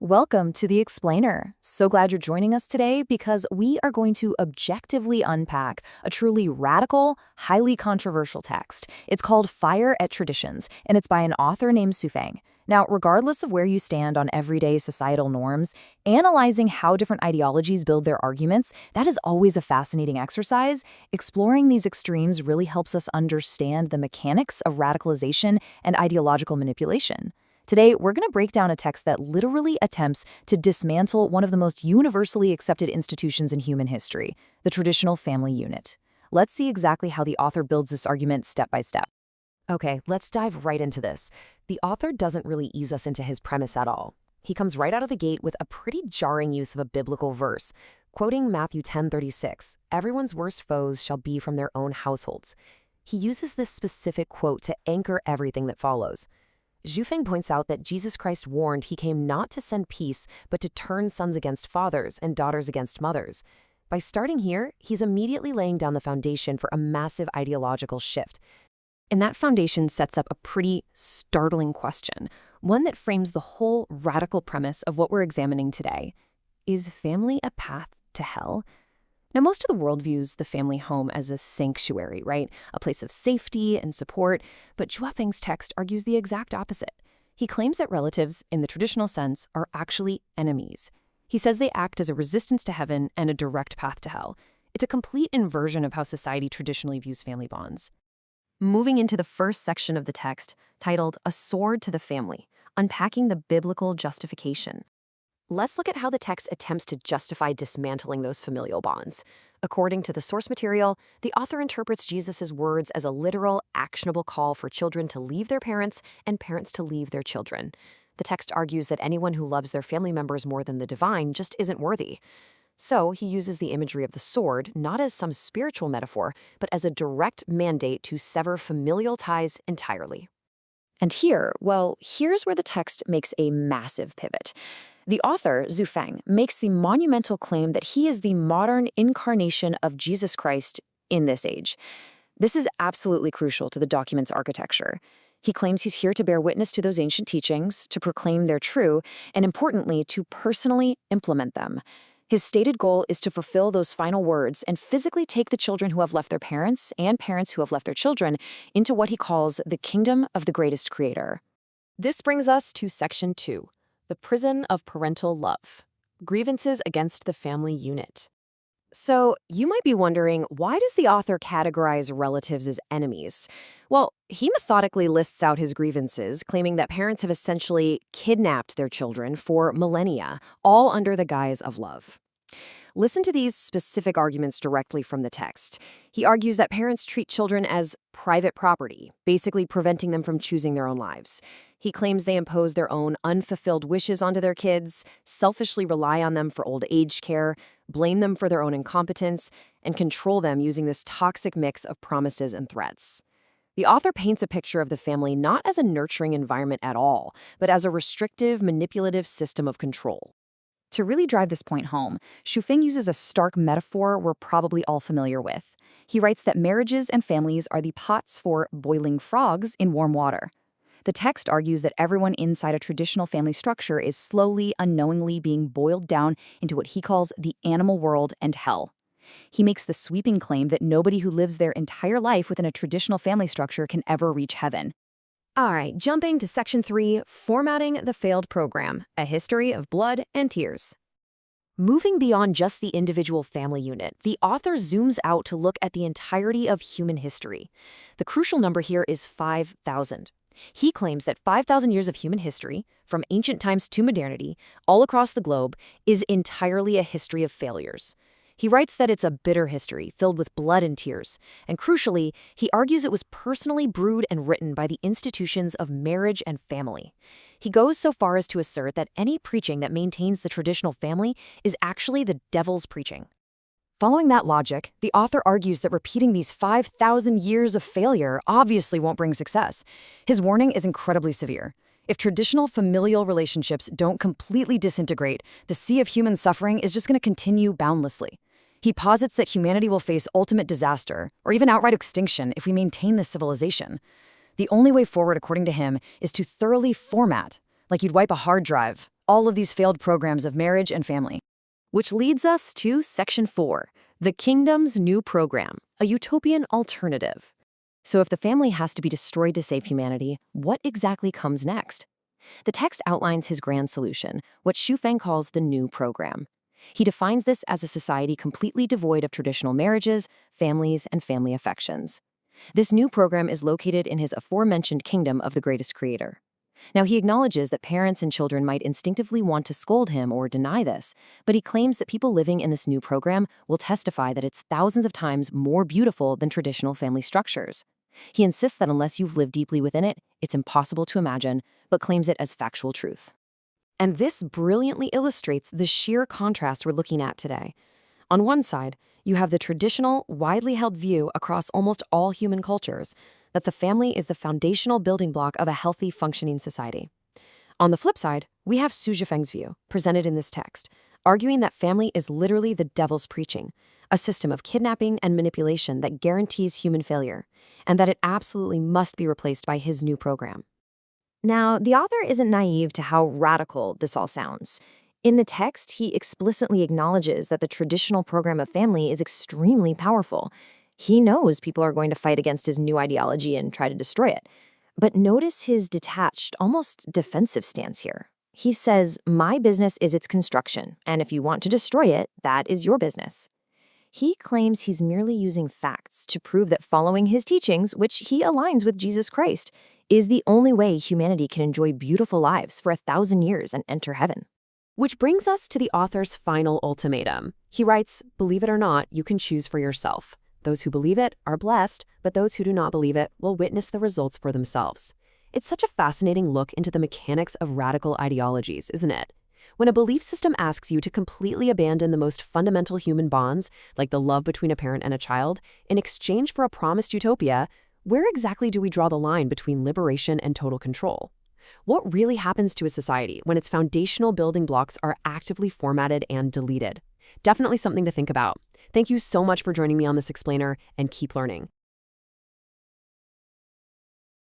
Welcome to The Explainer. So glad you're joining us today because we are going to objectively unpack a truly radical, highly controversial text. It's called Fire at Traditions, and it's by an author named Su Feng. Now, regardless of where you stand on everyday societal norms, analyzing how different ideologies build their arguments, that is always a fascinating exercise. Exploring these extremes really helps us understand the mechanics of radicalization and ideological manipulation. Today, we're going to break down a text that literally attempts to dismantle one of the most universally accepted institutions in human history, the traditional family unit. Let's see exactly how the author builds this argument step by step. Okay, let's dive right into this. The author doesn't really ease us into his premise at all. He comes right out of the gate with a pretty jarring use of a biblical verse, quoting Matthew 10:36, "Everyone's worst foes shall be from their own households." He uses this specific quote to anchor everything that follows. Su Feng points out that Jesus Christ warned he came not to send peace, but to turn sons against fathers and daughters against mothers. By starting here, he's immediately laying down the foundation for a massive ideological shift. And that foundation sets up a pretty startling question, one that frames the whole radical premise of what we're examining today. Is family a path to hell? Now, most of the world views the family home as a sanctuary, right? A place of safety and support, but Su Feng's text argues the exact opposite. He claims that relatives, in the traditional sense, are actually enemies. He says they act as a resistance to heaven and a direct path to hell. It's a complete inversion of how society traditionally views family bonds. Moving into the first section of the text, titled A Sword to the Family, unpacking the biblical justification. Let's look at how the text attempts to justify dismantling those familial bonds. According to the source material, the author interprets Jesus' words as a literal, actionable call for children to leave their parents and parents to leave their children. The text argues that anyone who loves their family members more than the divine just isn't worthy. So he uses the imagery of the sword not as some spiritual metaphor, but as a direct mandate to sever familial ties entirely. And here's where the text makes a massive pivot. The author, Su Feng, makes the monumental claim that he is the modern incarnation of Jesus Christ in this age. This is absolutely crucial to the document's architecture. He claims he's here to bear witness to those ancient teachings, to proclaim they're true, and importantly, to personally implement them. His stated goal is to fulfill those final words and physically take the children who have left their parents and parents who have left their children into what he calls the kingdom of the greatest creator. This brings us to Section 2. The prison of parental love. Grievances against the family unit. So, you might be wondering, why does the author categorize relatives as enemies? Well, he methodically lists out his grievances, claiming that parents have essentially kidnapped their children for millennia, all under the guise of love. Listen to these specific arguments directly from the text. He argues that parents treat children as private property, basically preventing them from choosing their own lives. He claims they impose their own unfulfilled wishes onto their kids, selfishly rely on them for old age care, blame them for their own incompetence, and control them using this toxic mix of promises and threats. The author paints a picture of the family not as a nurturing environment at all, but as a restrictive, manipulative system of control. To really drive this point home, Su Feng uses a stark metaphor we're probably all familiar with. He writes that marriages and families are the pots for boiling frogs in warm water. The text argues that everyone inside a traditional family structure is slowly, unknowingly being boiled down into what he calls the animal world and hell. He makes the sweeping claim that nobody who lives their entire life within a traditional family structure can ever reach heaven. All right, jumping to Section 3, Formatting the Failed Program, a History of Blood and Tears. Moving beyond just the individual family unit, the author zooms out to look at the entirety of human history. The crucial number here is 5,000. He claims that 5,000 years of human history, from ancient times to modernity, all across the globe, is entirely a history of failures. He writes that it's a bitter history filled with blood and tears, and crucially, he argues it was personally brewed and written by the institutions of marriage and family. He goes so far as to assert that any preaching that maintains the traditional family is actually the devil's preaching. Following that logic, the author argues that repeating these 5,000 years of failure obviously won't bring success. His warning is incredibly severe. If traditional familial relationships don't completely disintegrate, the sea of human suffering is just going to continue boundlessly. He posits that humanity will face ultimate disaster, or even outright extinction, if we maintain this civilization. The only way forward, according to him, is to thoroughly format, like you'd wipe a hard drive, all of these failed programs of marriage and family. Which leads us to Section 4, the kingdom's new program, a utopian alternative. So if the family has to be destroyed to save humanity, what exactly comes next? The text outlines his grand solution, what Xu calls the new program. He defines this as a society completely devoid of traditional marriages, families, and family affections. This new program is located in his aforementioned kingdom of the greatest creator. Now, he acknowledges that parents and children might instinctively want to scold him or deny this, but he claims that people living in this new program will testify that it's thousands of times more beautiful than traditional family structures. He insists that unless you've lived deeply within it, it's impossible to imagine, but claims it as factual truth. And this brilliantly illustrates the sheer contrast we're looking at today. On one side, you have the traditional, widely held view across almost all human cultures that the family is the foundational building block of a healthy, functioning society. On the flip side, we have Xu Zhifeng's view, presented in this text, arguing that family is literally the devil's preaching, a system of kidnapping and manipulation that guarantees human failure, and that it absolutely must be replaced by his new program. Now, the author isn't naive to how radical this all sounds. In the text, he explicitly acknowledges that the traditional program of family is extremely powerful. He knows people are going to fight against his new ideology and try to destroy it. But notice his detached, almost defensive stance here. He says, "My business is its construction, and if you want to destroy it, that is your business." He claims he's merely using facts to prove that following his teachings, which he aligns with Jesus Christ, is the only way humanity can enjoy beautiful lives for 1,000 years and enter heaven. Which brings us to the author's final ultimatum. He writes, "Believe it or not, you can choose for yourself. Those who believe it are blessed, but those who do not believe it will witness the results for themselves." It's such a fascinating look into the mechanics of radical ideologies, isn't it? When a belief system asks you to completely abandon the most fundamental human bonds, like the love between a parent and a child, in exchange for a promised utopia, where exactly do we draw the line between liberation and total control? What really happens to a society when its foundational building blocks are actively formatted and deleted? Definitely something to think about. Thank you so much for joining me on this explainer, and keep learning.